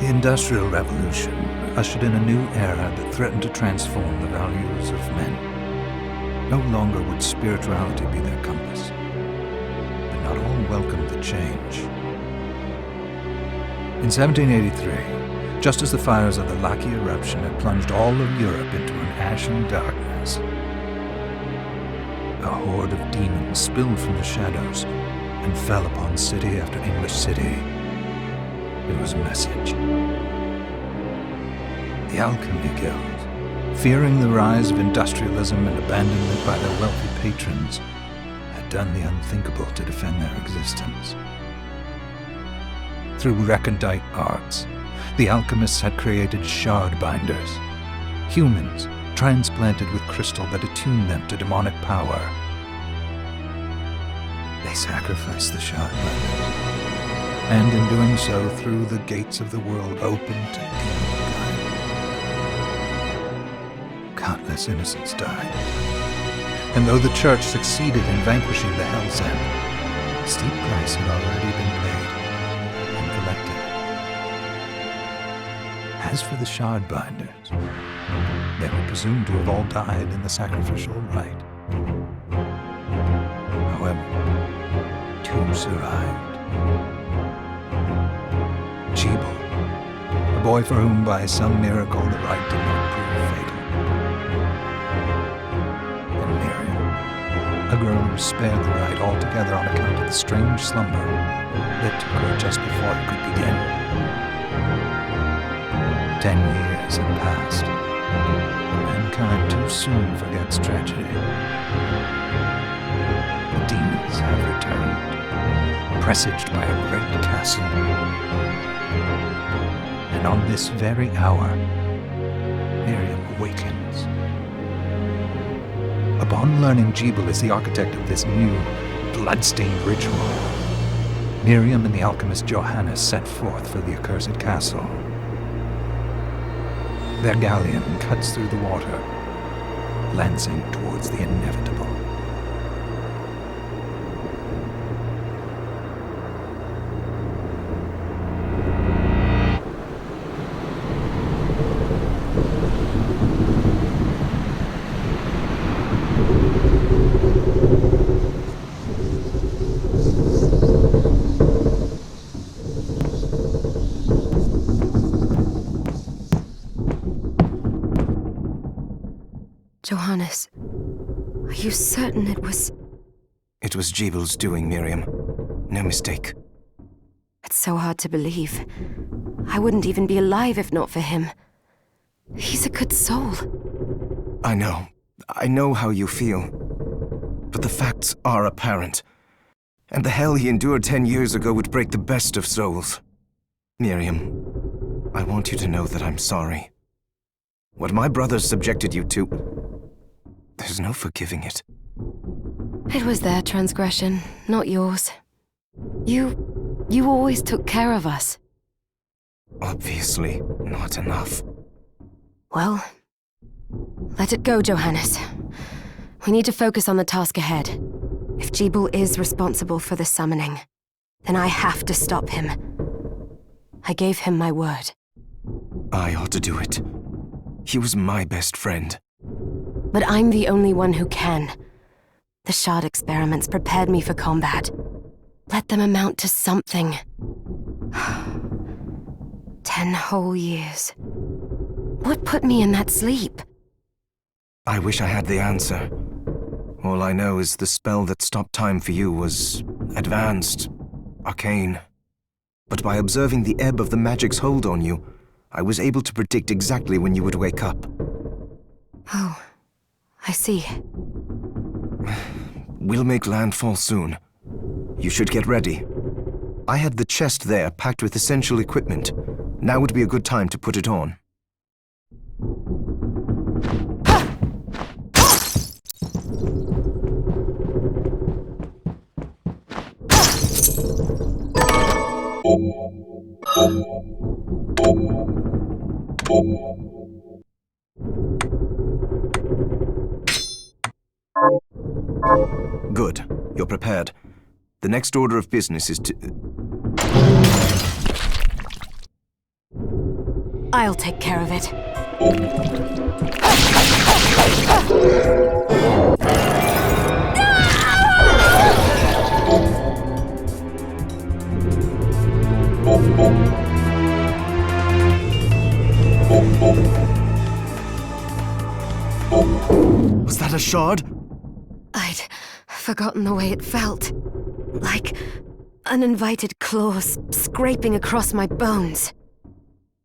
Industrial Revolution ushered in a new era that threatened to transform the values of men. No longer would spirituality be their compass, but not all welcomed the change. In 1783, just as the fires of the Laki eruption had plunged all of Europe into an ashen darkness, a horde of demons spilled from the shadows and fell upon city after English city. It was a message. The Alchemy Guild, fearing the rise of industrialism and abandonment by their wealthy patrons, had done the unthinkable to defend their existence. Through recondite arts, the alchemists had created shard binders, humans transplanted with crystal that attuned them to demonic power. They sacrificed the shard binders, and in doing so threw the gates of the world open to humankind. Countless innocents died, and though the Church succeeded in vanquishing the Hell's End, a steep price had already been paid and collected. As for the shard binders, they were presumed to have all died in the sacrificial rite. However, two survived. Gebel, a boy for whom by some miracle the rite did not prove fatal. And Miriam, a girl who was spared the rite altogether on account of the strange slumber that took her just before it could begin. 10 years had passed. Mankind too soon forgets tragedy. The demons have returned, presaged by a great castle. And on this very hour, Miriam awakens. Upon learning Gebel is the architect of this new, bloodstained ritual, Miriam and the alchemist Johannes set forth for the accursed castle. Their galleon cuts through the water, lancing towards the inevitable. Johannes, are you certain it was... It was Gebel's doing, Miriam. No mistake. It's so hard to believe. I wouldn't even be alive if not for him. He's a good soul. I know how you feel. But the facts are apparent. And the hell he endured 10 years ago would break the best of souls. Miriam, I want you to know that I'm sorry. What my brothers subjected you to... There's no forgiving it. It was their transgression, not yours. You always took care of us. Obviously, not enough. Well, let it go, Johannes. We need to focus on the task ahead. If Gebel is responsible for the summoning, then I have to stop him. I gave him my word. I ought to do it. He was my best friend. But I'm the only one who can. The shard experiments prepared me for combat. Let them amount to something. 10 whole years. What put me in that sleep? I wish I had the answer. All I know is the spell that stopped time for you was advanced, arcane. But by observing the ebb of the magic's hold on you, I was able to predict exactly when you would wake up. Oh, I see. We'll make landfall soon. You should get ready. I had the chest there packed with essential equipment. Now would be a good time to put it on. Good. You're prepared. The next order of business is to... I'll take care of it. Was that a shard? I'd forgotten the way it felt. Like uninvited claws scraping across my bones.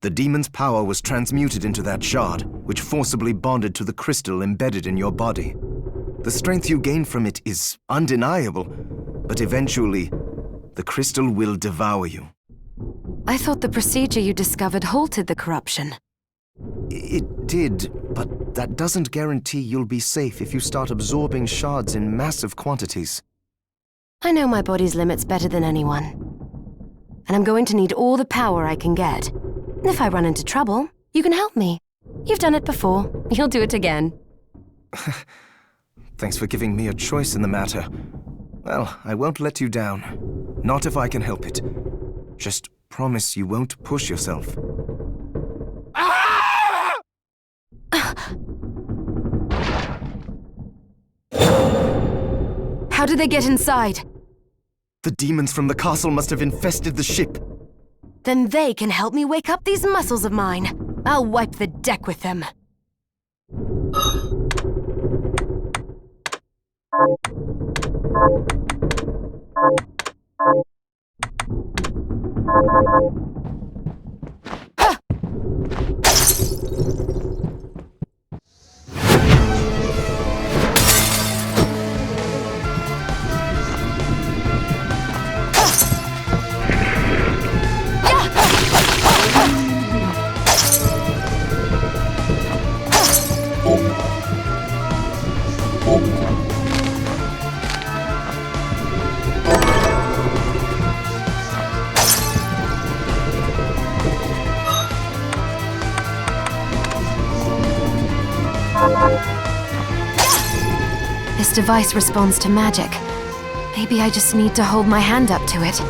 The demon's power was transmuted into that shard, which forcibly bonded to the crystal embedded in your body. The strength you gain from it is undeniable, but eventually, the crystal will devour you. I thought the procedure you discovered halted the corruption. It did, but that doesn't guarantee you'll be safe if you start absorbing shards in massive quantities. I know my body's limits better than anyone. And I'm going to need all the power I can get. If I run into trouble, you can help me. You've done it before. You'll do it again. Thanks for giving me a choice in the matter. Well, I won't let you down. Not if I can help it. Just promise you won't push yourself. How did they get inside? The demons from the castle must have infested the ship. Then they can help me wake up these muscles of mine. I'll wipe the deck with them. This device responds to magic. Maybe I just need to hold my hand up to it.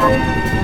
Noire.